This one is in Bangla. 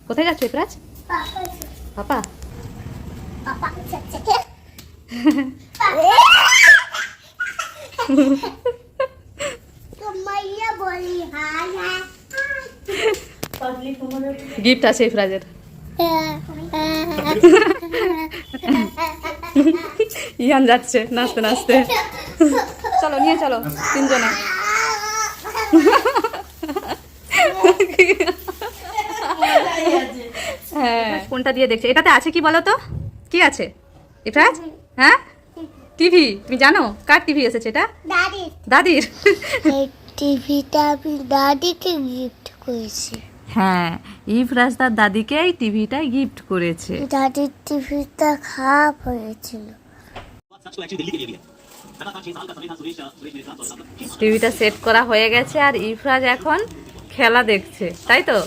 কোথায় যাচ্ছ ইফরাজ? পাপা গিফট আছে ইফরাজের। ইয়ান যাচ্ছে নাচতে নাচতে। চলো নিয়ে চলো তিনজনে। হ্যাঁ কোনটা দিয়ে দেখছে? এটাতে আছে কি বলো তো? কি আছে ইফরাজ? হ্যাঁ টিভি। তুমি জানো কার টিভি এসেছে এটা? দাদির। এই টিভিটা আমি দাদিকে গিফট করেছি। হ্যাঁ ইফরাজ তার দাদিকে এই টিভিটা গিফট করেছে। দাদির টিভিটা খারাপ হয়েছিল। টিভিটা সেট করা হয়ে গেছে আর ইফরাজ এখন খেলা দেখছে, তাই তো?